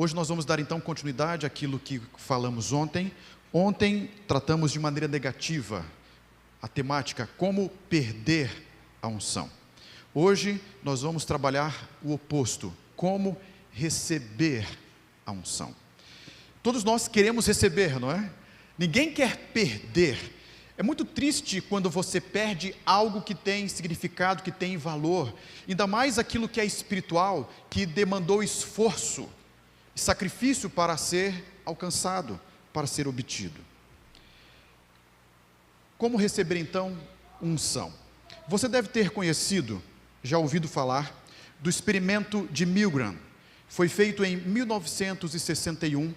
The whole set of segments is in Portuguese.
Hoje nós vamos dar então continuidade àquilo que falamos ontem. Ontem tratamos de maneira negativa a temática como perder a unção. Hoje nós vamos trabalhar o oposto, como receber a unção. Todos nós queremos receber, não é? Ninguém quer perder. É muito triste quando você perde algo que tem significado, que tem valor, ainda mais aquilo que é espiritual, que demandou esforço e sacrifício para ser alcançado, para ser obtido. Como receber então unção? Você deve ter conhecido, já ouvido falar, do experimento de Milgram. Foi feito em 1961,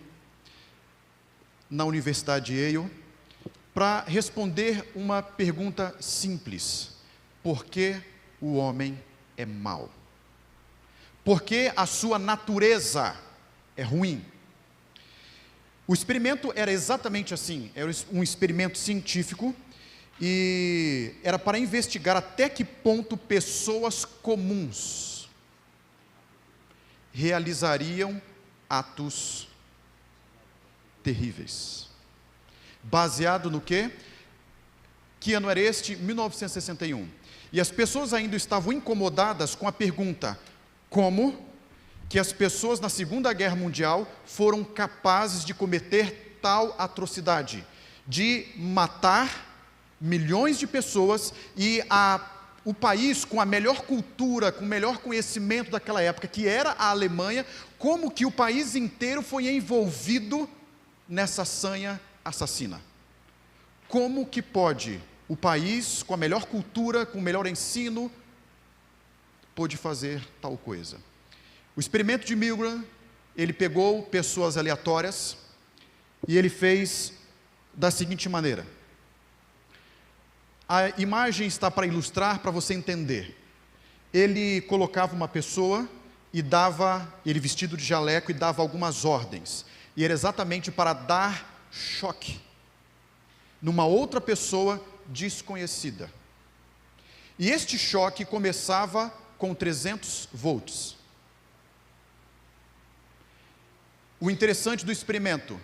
na Universidade de Yale, para responder uma pergunta simples: por que o homem é mau? Por que a sua natureza é ruim? O experimento era exatamente assim, era um experimento científico, e era para investigar até que ponto pessoas comuns realizariam atos terríveis. Baseado no quê? Que ano era este? 1961. E as pessoas ainda estavam incomodadas com a pergunta: como que as pessoas na Segunda Guerra Mundial foram capazes de cometer tal atrocidade, de matar milhões de pessoas, e o país com a melhor cultura, com o melhor conhecimento daquela época, que era a Alemanha, como que o país inteiro foi envolvido nessa sanha assassina? Como que pode o país com a melhor cultura, com o melhor ensino, pôde fazer tal coisa? O experimento de Milgram, ele pegou pessoas aleatórias e ele fez da seguinte maneira. A imagem está para ilustrar, para você entender. Ele colocava uma pessoa e dava, ele vestido de jaleco, e dava algumas ordens. E era exatamente para dar choque numa outra pessoa desconhecida. E este choque começava com 300 volts. O interessante do experimento: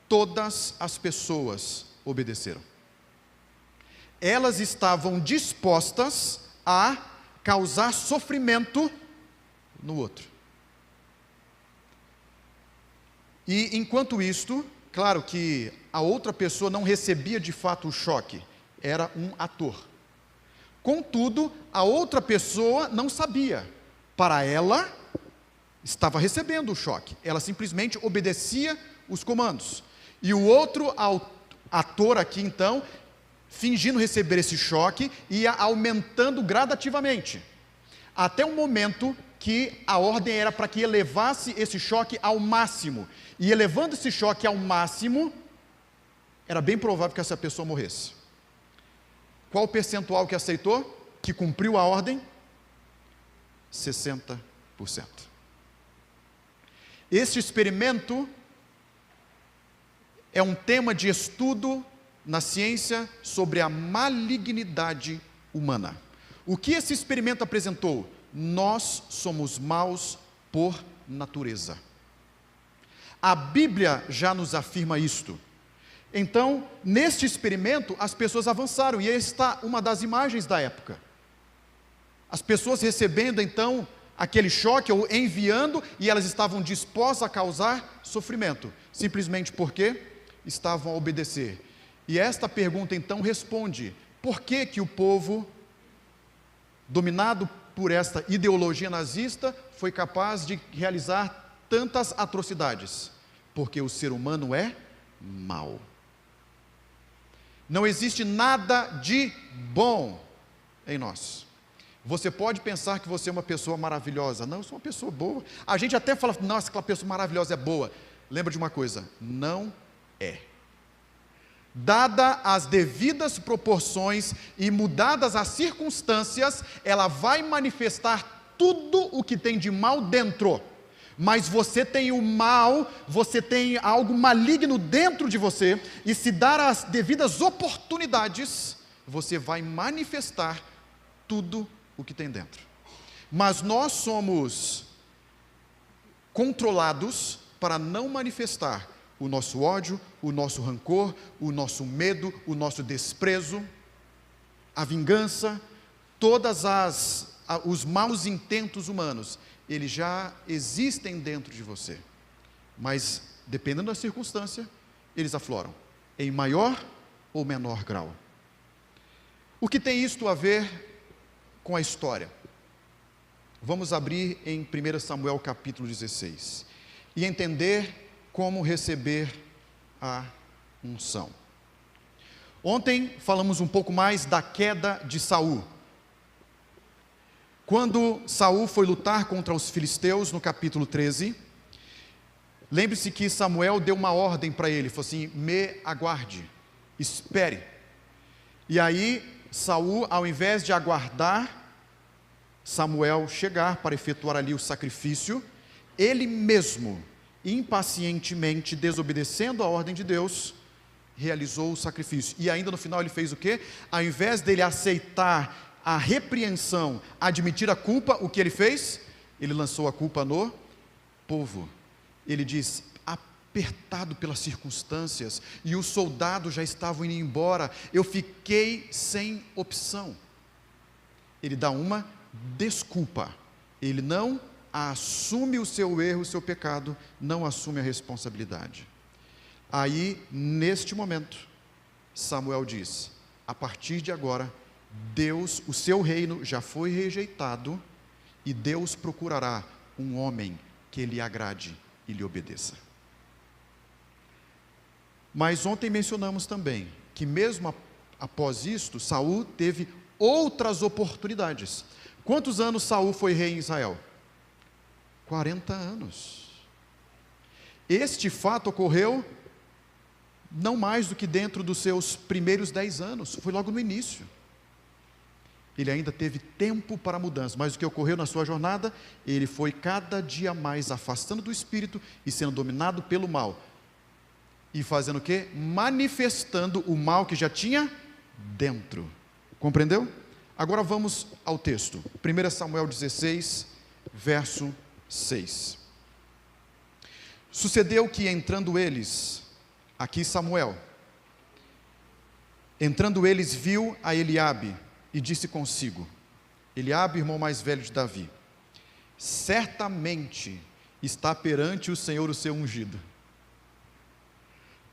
todas as pessoas obedeceram. Elas estavam dispostas a causar sofrimento no outro. E enquanto isto, claro que a outra pessoa não recebia de fato o choque, era um ator. Contudo, a outra pessoa não sabia. Para ela, estava recebendo o choque. Ela simplesmente obedecia os comandos. E o outro ator aqui então, fingindo receber esse choque, ia aumentando gradativamente, até o momento que a ordem era para que elevasse esse choque ao máximo. E elevando esse choque ao máximo, era bem provável que essa pessoa morresse. Qual o percentual que aceitou, que cumpriu a ordem? 60%. Este experimento é um tema de estudo na ciência sobre a malignidade humana. O que esse experimento apresentou? Nós somos maus por natureza. A Bíblia já nos afirma isto. Então, neste experimento, as pessoas avançaram, e esta é uma das imagens da época. As pessoas recebendo então aquele choque, ou enviando, e elas estavam dispostas a causar sofrimento, simplesmente porque estavam a obedecer. E esta pergunta então responde: por que que o povo, dominado por esta ideologia nazista, foi capaz de realizar tantas atrocidades? Porque o ser humano é mau. Não existe nada de bom em nós. Você pode pensar que você é uma pessoa maravilhosa. Não, eu sou uma pessoa boa. A gente até fala: nossa, aquela pessoa maravilhosa é boa. Lembra de uma coisa: não é. Dada as devidas proporções e mudadas as circunstâncias, ela vai manifestar tudo o que tem de mal dentro. Mas você tem o mal, você tem algo maligno dentro de você, e se dar as devidas oportunidades, você vai manifestar tudo o que tem dentro. Mas nós somos controlados para não manifestar o nosso ódio, o nosso rancor, o nosso medo, o nosso desprezo, a vingança, os maus intentos humanos, eles já existem dentro de você. Mas, dependendo da circunstância, eles afloram, em maior ou menor grau. O que tem isto a ver com a história? Vamos abrir em 1 Samuel capítulo 16 e entender como receber a unção. Ontem falamos um pouco mais da queda de Saul. Quando Saul foi lutar contra os filisteus no capítulo 13, lembre-se que Samuel deu uma ordem para ele, falou assim: me aguarde, espere. E aí Saul, ao invés de aguardar Samuel chegar para efetuar ali o sacrifício, ele mesmo, impacientemente, desobedecendo a ordem de Deus, realizou o sacrifício. E ainda no final ele fez o quê? Ao invés dele aceitar a repreensão, admitir a culpa, o que ele fez? Ele lançou a culpa no povo. Ele diz: apertado pelas circunstâncias, e os soldados já estavam indo embora, eu fiquei sem opção. Ele dá uma desculpa, ele não assume o seu erro, o seu pecado, não assume a responsabilidade. Aí, neste momento, Samuel diz: a partir de agora, Deus, o seu reino já foi rejeitado, e Deus procurará um homem que lhe agrade e lhe obedeça. Mas ontem mencionamos também que mesmo após isto, Saul teve outras oportunidades. Quantos anos Saul foi rei em Israel? 40 anos. Este fato ocorreu não mais do que dentro dos seus primeiros 10 anos, foi logo no início. Ele ainda teve tempo para mudança, mas o que ocorreu na sua jornada? Ele foi cada dia mais afastando do Espírito e sendo dominado pelo mal. E fazendo o quê? Manifestando o mal que já tinha dentro. Compreendeu? Agora vamos ao texto. 1 Samuel 16, verso 6. Sucedeu que entrando eles, aqui Samuel, entrando eles, viu a Eliabe e disse consigo, Eliabe, irmão mais velho de Davi: certamente está perante o Senhor o seu ungido.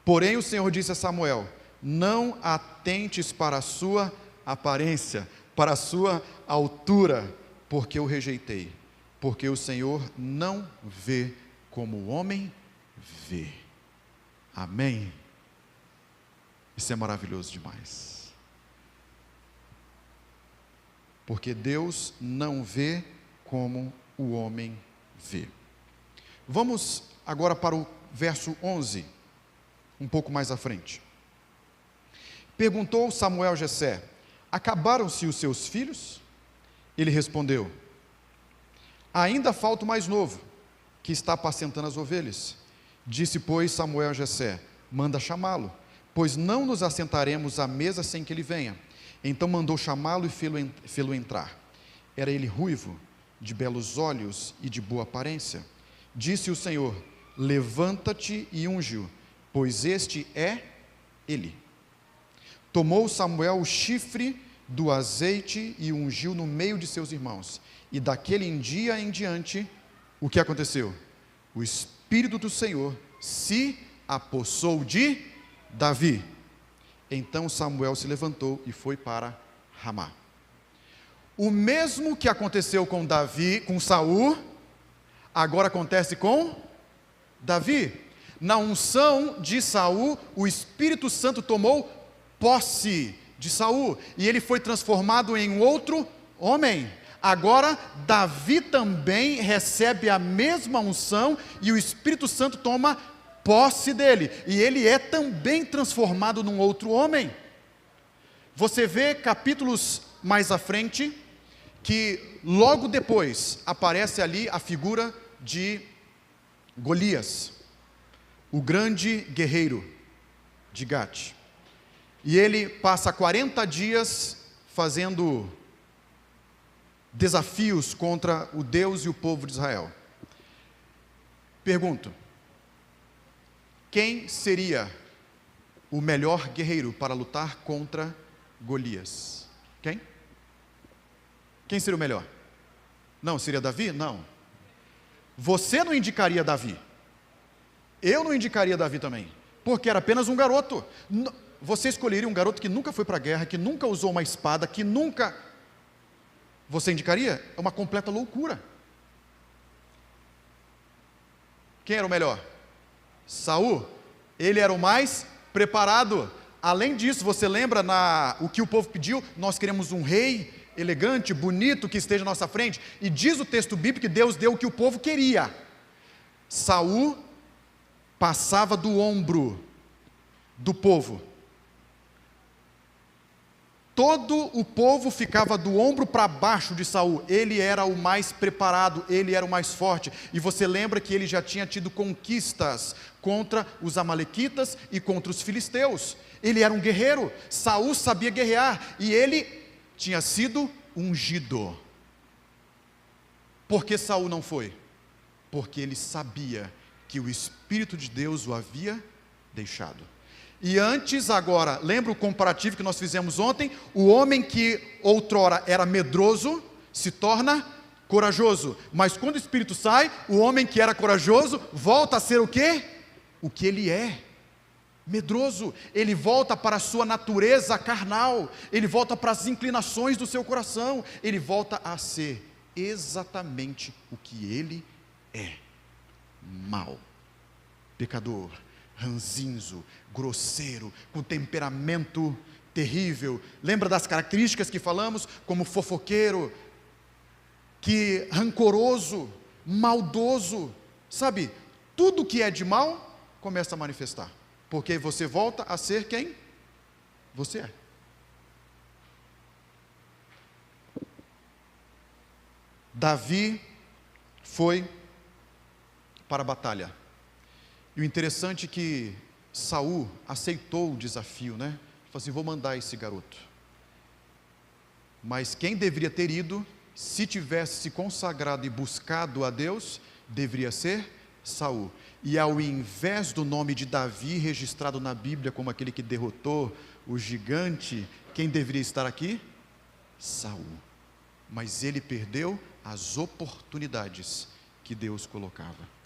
Porém o Senhor disse a Samuel: não atentes para a sua aparência, para a sua altura, porque o rejeitei, porque o Senhor não vê como o homem vê. Amém? Isso é maravilhoso demais. Porque Deus não vê como o homem vê. Vamos agora para o verso 11, um pouco mais à frente. Perguntou Samuel a Jessé: acabaram-se os seus filhos? Ele respondeu: ainda falta o mais novo, que está apacentando as ovelhas. Disse, pois, Samuel a Jessé: manda chamá-lo, pois não nos assentaremos à mesa sem que ele venha. Então mandou chamá-lo e fê-lo entrar. Era ele ruivo, de belos olhos e de boa aparência. Disse o Senhor: levanta-te e unge-o, pois este é ele. Tomou Samuel o chifre do azeite e o ungiu no meio de seus irmãos. E daquele dia em diante, o que aconteceu? O Espírito do Senhor se apossou de Davi. Então Samuel se levantou e foi para Ramá. O mesmo que aconteceu com Davi, com Saul, agora acontece com Davi. Na unção de Saul, o Espírito Santo tomou posse de Saul, e ele foi transformado em outro homem. Agora, Davi também recebe a mesma unção, e o Espírito Santo toma posse dele, e ele é também transformado num outro homem. Você vê capítulos mais à frente, que logo depois aparece ali a figura de Golias, o grande guerreiro de Gate. E ele passa 40 dias fazendo desafios contra o Deus e o povo de Israel. Pergunto: quem seria o melhor guerreiro para lutar contra Golias? Quem? Quem seria o melhor? Não, seria Davi? Não. Você não indicaria Davi. Eu não indicaria Davi também, porque era apenas um garoto. Você escolheria um garoto que nunca foi para a guerra, que nunca usou uma espada, que nunca... Você indicaria? É uma completa loucura. Quem era o melhor? Saul. Ele era o mais preparado. Além disso, você lembra o que o povo pediu? Nós queremos um rei elegante, bonito, que esteja à nossa frente. E diz o texto bíblico que Deus deu o que o povo queria. Saul passava do ombro do povo. Todo o povo ficava do ombro para baixo de Saul. Ele era o mais preparado, ele era o mais forte. E você lembra que ele já tinha tido conquistas contra os amalequitas e contra os filisteus. Ele era um guerreiro. Saul sabia guerrear e ele tinha sido ungido. Por que Saul não foi? Porque ele sabia que o Espírito de Deus o havia deixado. E antes, agora, lembra o comparativo que nós fizemos ontem? O homem que outrora era medroso se torna corajoso. Mas quando o Espírito sai, o homem que era corajoso volta a ser o quê? O que ele é. Medroso. Ele volta para a sua natureza carnal. Ele volta para as inclinações do seu coração. Ele volta a ser exatamente o que ele é. Mau. Pecador. Ranzinzo, grosseiro, com temperamento terrível. Lembra das características que falamos? Como fofoqueiro, que rancoroso, maldoso. Sabe, tudo que é de mal começa a manifestar. Porque você volta a ser quem você é. Davi foi para a batalha. E o interessante é que Saul aceitou o desafio, né? Falou assim, vou mandar esse garoto. Mas quem deveria ter ido, se tivesse se consagrado e buscado a Deus, deveria ser Saul. E ao invés do nome de Davi registrado na Bíblia como aquele que derrotou o gigante, quem deveria estar aqui? Saul. Mas ele perdeu as oportunidades que Deus colocava.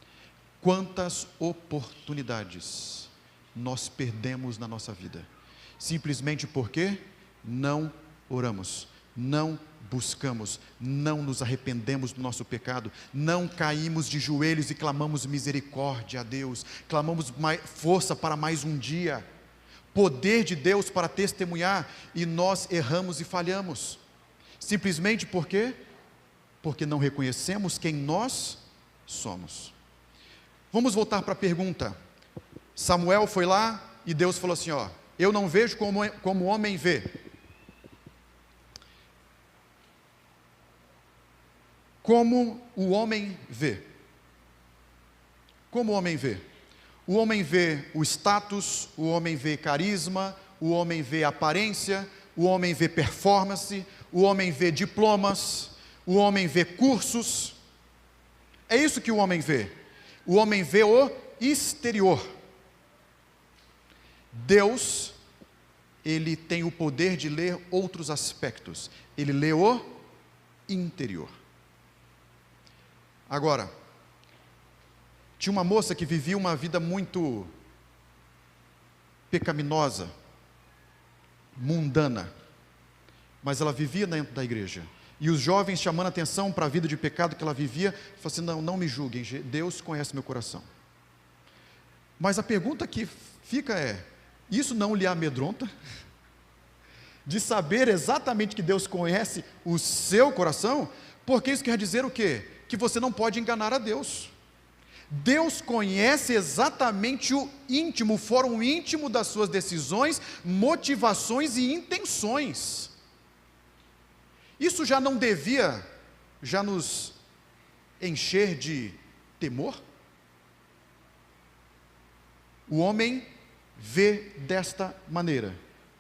Quantas oportunidades nós perdemos na nossa vida, simplesmente porque não oramos, não buscamos, não nos arrependemos do nosso pecado, não caímos de joelhos e clamamos misericórdia a Deus, clamamos força para mais um dia, poder de Deus para testemunhar, e nós erramos e falhamos, simplesmente porque não reconhecemos quem nós somos. Vamos voltar para a pergunta. Samuel foi lá e Deus falou assim, ó, eu não vejo como o homem vê. Como o homem vê. Como o homem vê? O homem vê o status, o homem vê carisma, o homem vê aparência, o homem vê performance, o homem vê diplomas, o homem vê cursos. É isso que o homem vê. O homem vê o exterior. Deus, ele tem o poder de ler outros aspectos. Ele lê o interior. Agora, tinha uma moça que vivia uma vida muito pecaminosa, mundana, mas ela vivia dentro da igreja. E os jovens chamando a atenção para a vida de pecado que ela vivia, falaram assim, não me julguem, Deus conhece meu coração. Mas a pergunta que fica é, isso não lhe amedronta? De saber exatamente que Deus conhece o seu coração? Porque isso quer dizer o quê? Que você não pode enganar a Deus. Deus conhece exatamente o íntimo, o fórum íntimo das suas decisões, motivações e intenções. Isso já não devia nos encher de temor? O homem vê desta maneira.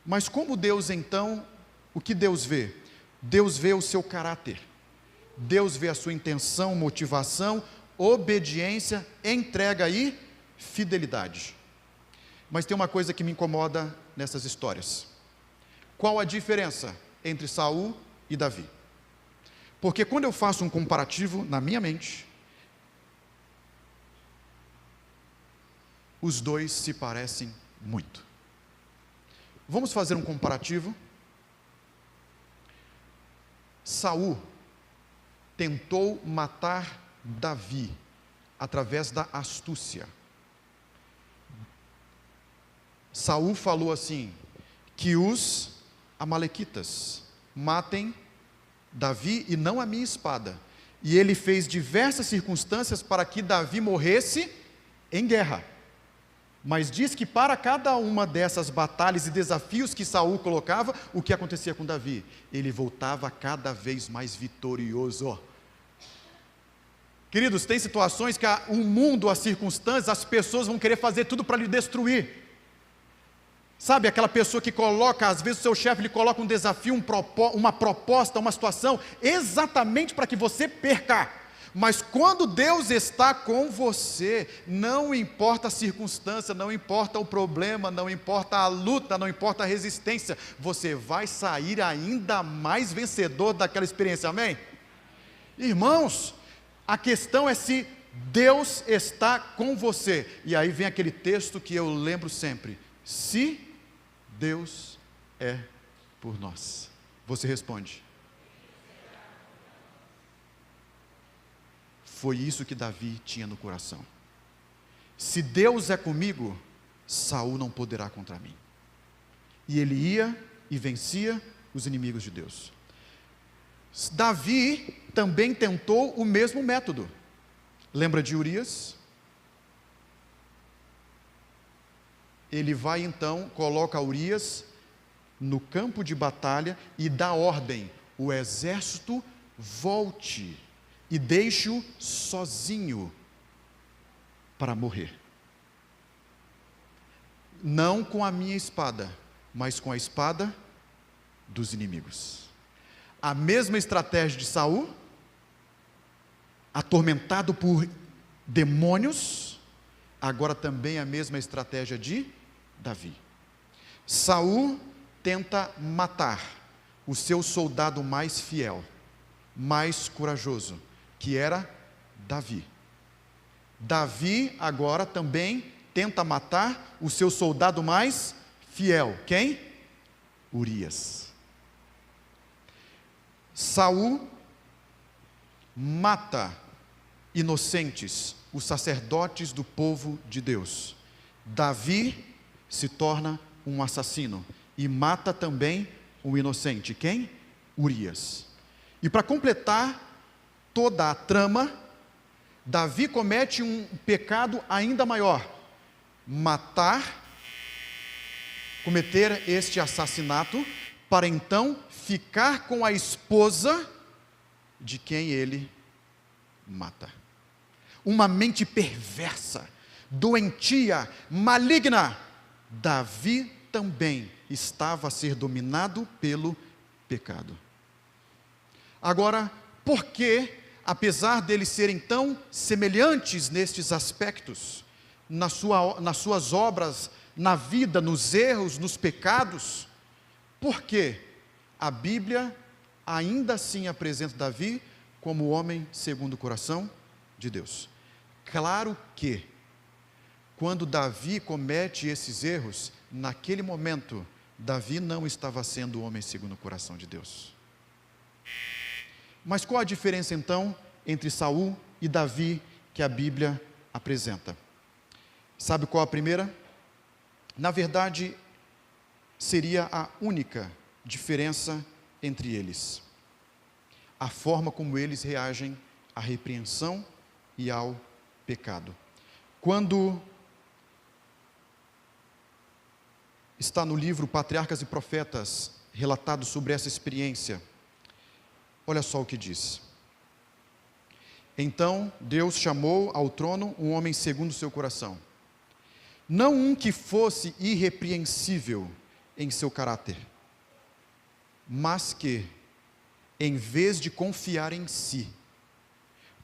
Mas como Deus então, o que Deus vê? Deus vê o seu caráter. Deus vê a sua intenção, motivação, obediência, entrega e fidelidade. Mas tem uma coisa que me incomoda nessas histórias. Qual a diferença entre Saul e Davi? Porque quando eu faço um comparativo na minha mente, os dois se parecem muito. Vamos fazer um comparativo. Saul tentou matar Davi através da astúcia. Saul falou assim: que os amalequitas matem Davi e não a minha espada. E ele fez diversas circunstâncias para que Davi morresse em guerra. Mas diz que para cada uma dessas batalhas e desafios que Saul colocava, o que acontecia com Davi? Ele voltava cada vez mais vitorioso. Queridos, tem situações que o mundo, as circunstâncias, as pessoas vão querer fazer tudo para lhe destruir. Sabe, aquela pessoa que coloca, às vezes o seu chefe lhe coloca um desafio, uma proposta, uma situação, exatamente para que você perca. Mas quando Deus está com você, não importa a circunstância, não importa o problema, não importa a luta, não importa a resistência, você vai sair ainda mais vencedor daquela experiência, amém? Irmãos, a questão é se Deus está com você. E aí vem aquele texto que eu lembro sempre: se Deus é por nós. Você responde: foi isso que Davi tinha no coração. Se Deus é comigo, Saul não poderá contra mim. E ele ia e vencia os inimigos de Deus. Davi também tentou o mesmo método. Lembra de Urias? Ele vai então, coloca Urias no campo de batalha e dá ordem: o exército volte e deixe-o sozinho para morrer. Não com a minha espada, mas com a espada dos inimigos. A mesma estratégia de Saul, atormentado por demônios, agora também a mesma estratégia de Davi. Saul tenta matar o seu soldado mais fiel, mais corajoso, que era Davi. Davi agora também tenta matar o seu soldado mais fiel. Quem? Urias. Saul mata inocentes, os sacerdotes do povo de Deus. Davi se torna um assassino e mata também um inocente. Quem? Urias. E para completar toda a trama, Davi comete um pecado ainda maior: cometer este assassinato, para então ficar com a esposa de quem ele mata. Uma mente perversa, doentia, maligna. Davi também estava a ser dominado pelo pecado. Agora, por que, apesar deles serem tão semelhantes nestes aspectos, nas suas obras, na vida, nos erros, nos pecados, por que a Bíblia ainda assim apresenta Davi como homem segundo o coração de Deus? Claro que, quando Davi comete esses erros, naquele momento, Davi não estava sendo o homem segundo o coração de Deus. Mas qual a diferença então entre Saul e Davi que a Bíblia apresenta? Sabe qual a primeira? Na verdade, seria a única diferença entre eles: a forma como eles reagem à repreensão e ao pecado. Quando está no livro Patriarcas e Profetas, relatado sobre essa experiência, olha só o que diz: então Deus chamou ao trono um homem segundo o seu coração, não um que fosse irrepreensível em seu caráter, mas que, em vez de confiar em si,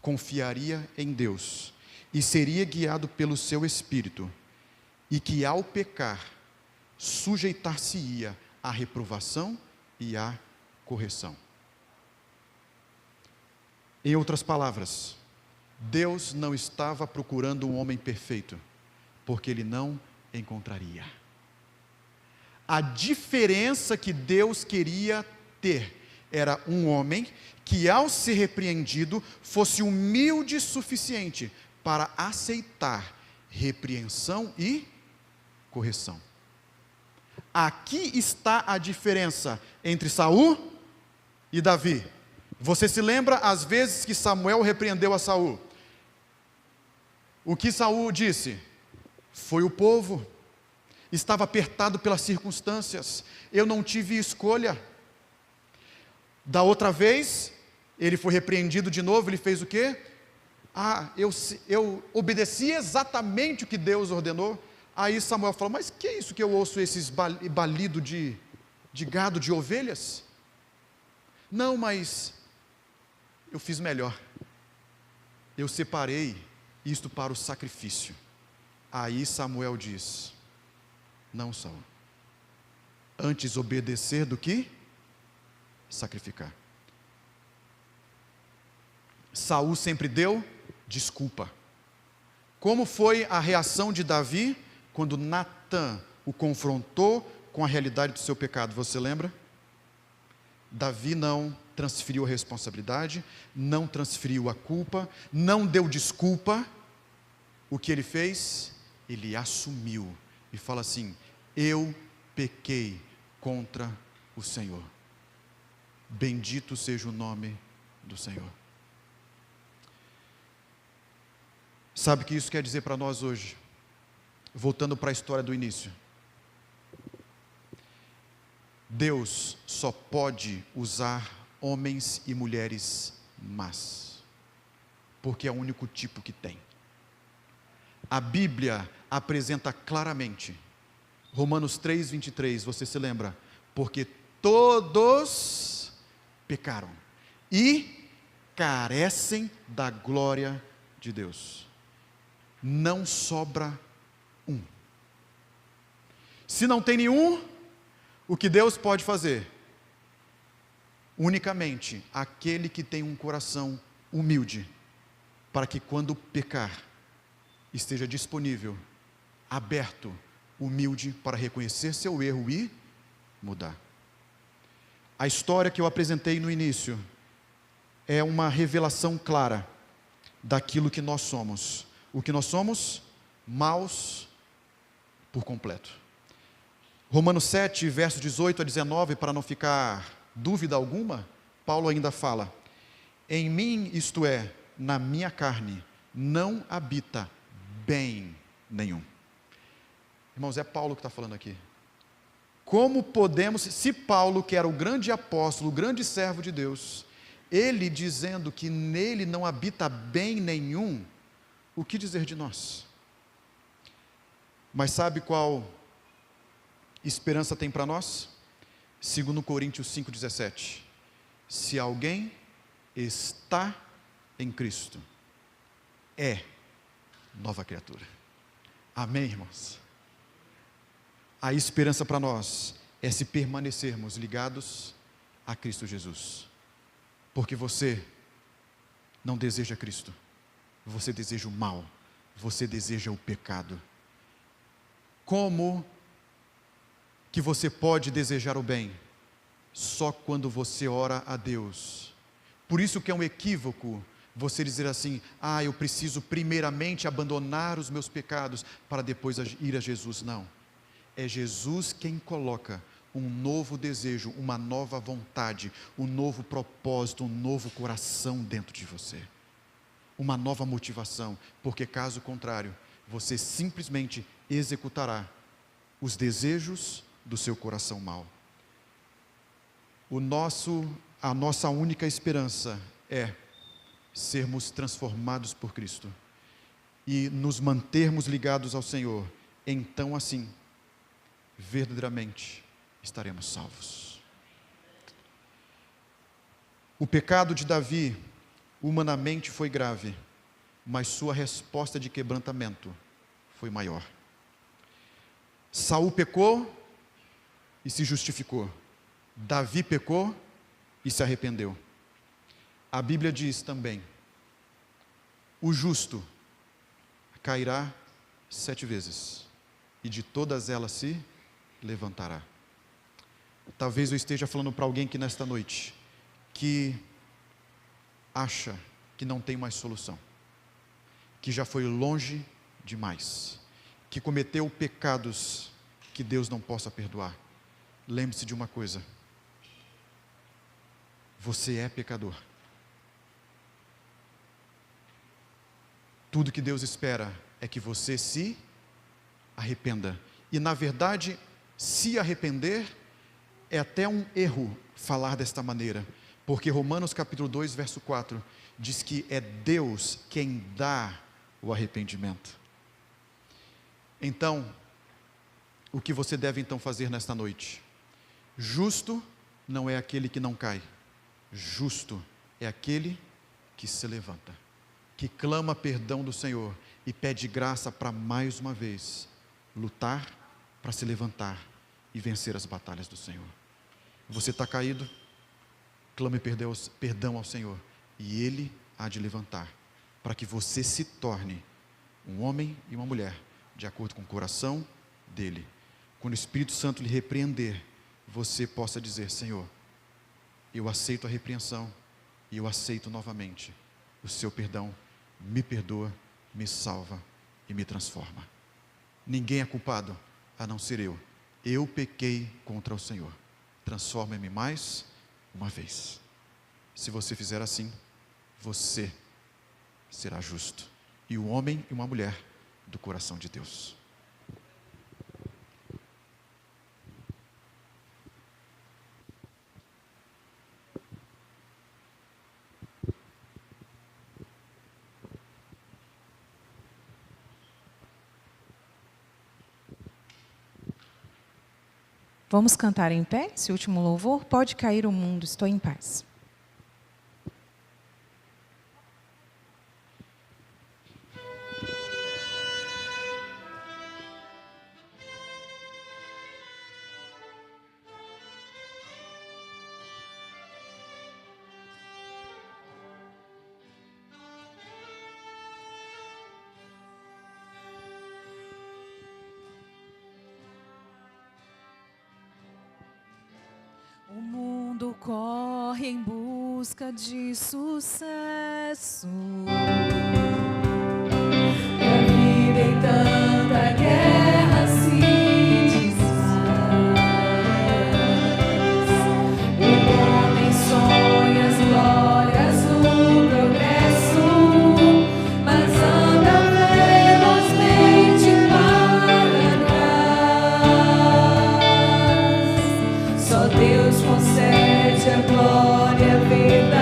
confiaria em Deus e seria guiado pelo seu Espírito, e que ao pecar, sujeitar-se-ia à reprovação e à correção. Em outras palavras, Deus não estava procurando um homem perfeito, porque Ele não encontraria. A diferença que Deus queria ter era um homem que, ao ser repreendido, fosse humilde o suficiente para aceitar repreensão e correção. Aqui está a diferença entre Saul e Davi. Você se lembra as vezes que Samuel repreendeu a Saul? O que Saul disse? Foi o povo. Estava apertado pelas circunstâncias. Eu não tive escolha. Da outra vez, ele foi repreendido de novo. Ele fez o quê? Eu obedeci exatamente o que Deus ordenou. Aí Samuel falou: mas que é isso que eu ouço esses balido de gado, de ovelhas? Não, mas eu fiz melhor. Eu separei isto para o sacrifício. Aí Samuel diz: não, Saul, antes obedecer do que sacrificar. Saul sempre deu desculpa. Como foi a reação de Davi quando Natã o confrontou com a realidade do seu pecado? Você lembra? Davi não transferiu a responsabilidade, não transferiu a culpa, não deu desculpa. O que ele fez? Ele assumiu e fala assim: eu pequei contra o Senhor. Bendito seja o nome do Senhor. Sabe o que isso quer dizer para nós hoje? Voltando para a história do início. Deus só pode usar homens e mulheres más, porque é o único tipo que tem. A Bíblia apresenta claramente, Romanos 3:23, você se lembra? Porque todos pecaram e carecem da glória de Deus. Não sobra um. Se não tem nenhum, o que Deus pode fazer? Unicamente aquele que tem um coração humilde, para que quando pecar, esteja disponível, aberto, humilde, para reconhecer seu erro e mudar. A história que eu apresentei no início é uma revelação clara daquilo que nós somos. O que nós somos? Maus por completo. Romanos 7, versos 18 a 19, para não ficar dúvida alguma, Paulo ainda fala: em mim, isto é, na minha carne, não habita bem nenhum. Irmãos, é Paulo que está falando aqui. Como podemos, se Paulo, que era o grande apóstolo, o grande servo de Deus, ele dizendo que nele não habita bem nenhum, o que dizer de nós? Mas sabe qual esperança tem para nós? 2 Coríntios 5,17. Se alguém está em Cristo, é nova criatura. Amém, irmãos? A esperança para nós é se permanecermos ligados a Cristo Jesus. Porque você não deseja Cristo. Você deseja o mal, você deseja o pecado. Como que você pode desejar o bem? Só quando você ora a Deus. Por isso que é um equívoco você dizer assim: eu preciso primeiramente abandonar os meus pecados para depois ir a Jesus. Não, é Jesus quem coloca um novo desejo, uma nova vontade, um novo propósito, um novo coração dentro de você. Uma nova motivação, porque caso contrário, você simplesmente executará os desejos do seu coração mau. A nossa única esperança é sermos transformados por Cristo e nos mantermos ligados ao Senhor. Então, assim, verdadeiramente estaremos salvos. O pecado de Davi humanamente foi grave, mas sua resposta de quebrantamento foi maior. Saul pecou e se justificou. Davi pecou e se arrependeu. A Bíblia diz também: o justo cairá 7 vezes, e de todas elas se levantará. Talvez eu esteja falando para alguém que nesta noite, que acha que não tem mais solução, que já foi longe demais, que cometeu pecados que Deus não possa perdoar. Lembre-se de uma coisa: você é pecador. Tudo que Deus espera é que você se arrependa. E na verdade, se arrepender é até um erro falar desta maneira, porque Romanos capítulo 2, verso 4, diz que é Deus quem dá o arrependimento. Então, o que você deve então fazer nesta noite? Justo não é aquele que não cai, justo é aquele que se levanta, que clama perdão do Senhor e pede graça para mais uma vez lutar, para se levantar e vencer as batalhas do Senhor. Você está caído? Clame perdão ao Senhor e Ele há de levantar, para que você se torne um homem e uma mulher de acordo com o coração dele. Quando o Espírito Santo lhe repreender, você possa dizer: Senhor, eu aceito a repreensão e eu aceito novamente o seu perdão. Me perdoa, me salva e me transforma. Ninguém é culpado a não ser eu. Eu pequei contra o Senhor. Transforma-me mais uma vez. Se você fizer assim, você será justo e um homem e uma mulher do coração de Deus. Vamos cantar em pé esse último louvor? Pode cair o mundo, estou em paz. O mundo corre em busca de sucesso. A vida em tanta guerra se desfaz. O homem sonha as glórias do progresso, mas anda velozmente para trás. Só Deus concede a glória verdadeira.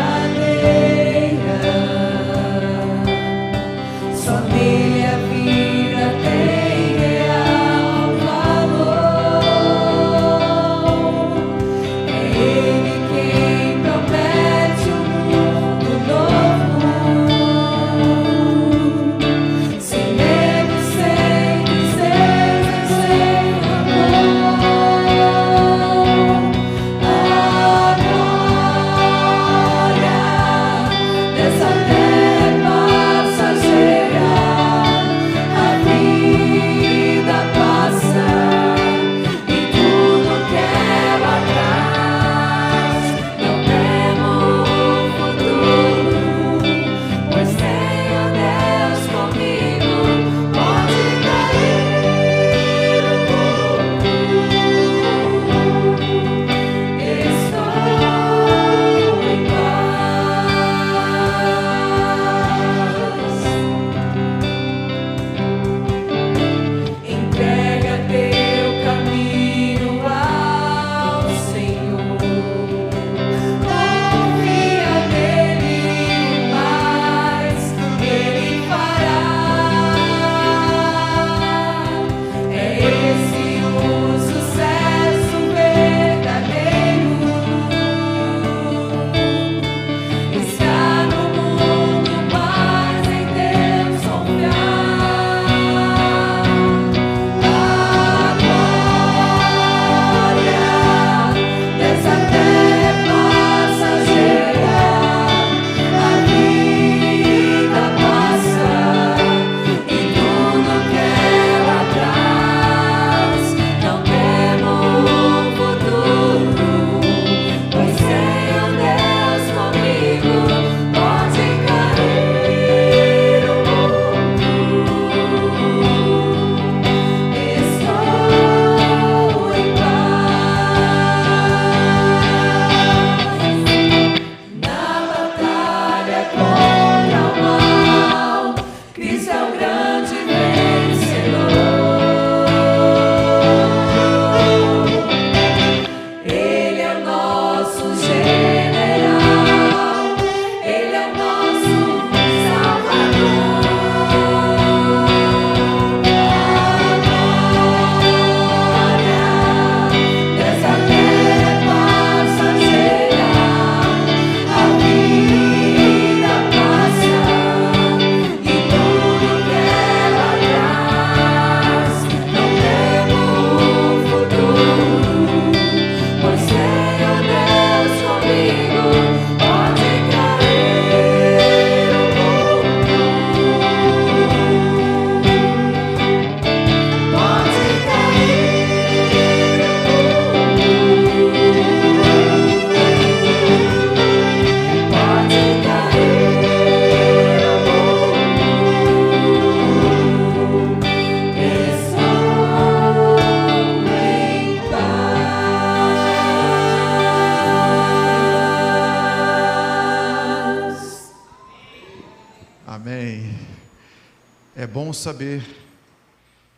saber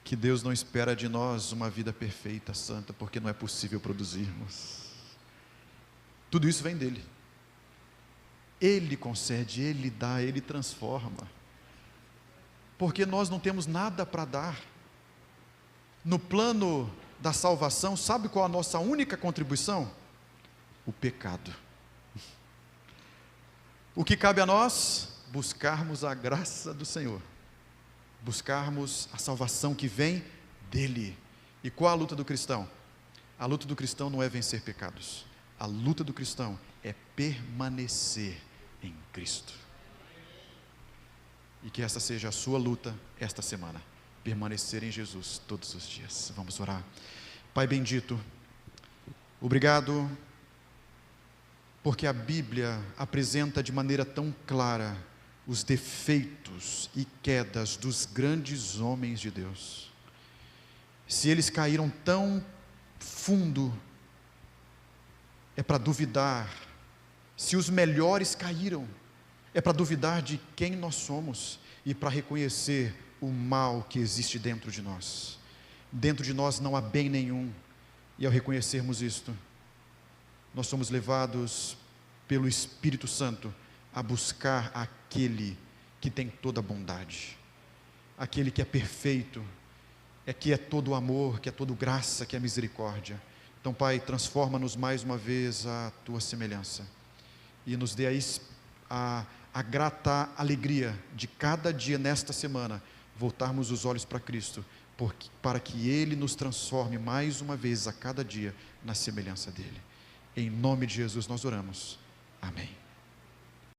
que Deus não espera de nós uma vida perfeita, santa, porque não é possível produzirmos. Tudo isso vem dele. Ele concede, Ele dá, Ele transforma. Porque nós não temos nada para dar. No plano da salvação, sabe qual a nossa única contribuição? O pecado. O que cabe a nós? Buscarmos a graça do Senhor. Buscarmos a salvação que vem dEle. E qual a luta do cristão? A luta do cristão não é vencer pecados. A luta do cristão é permanecer em Cristo. E que essa seja a sua luta esta semana. Permanecer em Jesus todos os dias. Vamos orar. Pai bendito, obrigado, porque a Bíblia apresenta de maneira tão clara os defeitos e quedas dos grandes homens de Deus. Se eles caíram tão fundo, é para duvidar. Se os melhores caíram, é para duvidar de quem nós somos e para reconhecer o mal que existe dentro de nós. Dentro de nós não há bem nenhum, e ao reconhecermos isto, nós somos levados pelo Espírito Santo a buscar aquele que tem toda a bondade, aquele que é perfeito, que é todo amor, que é todo graça, que é misericórdia. Então, Pai, transforma-nos mais uma vez à Tua semelhança e nos dê a grata alegria de cada dia nesta semana voltarmos os olhos para Cristo, para que Ele nos transforme mais uma vez a cada dia na semelhança dEle. Em nome de Jesus nós oramos. Amém.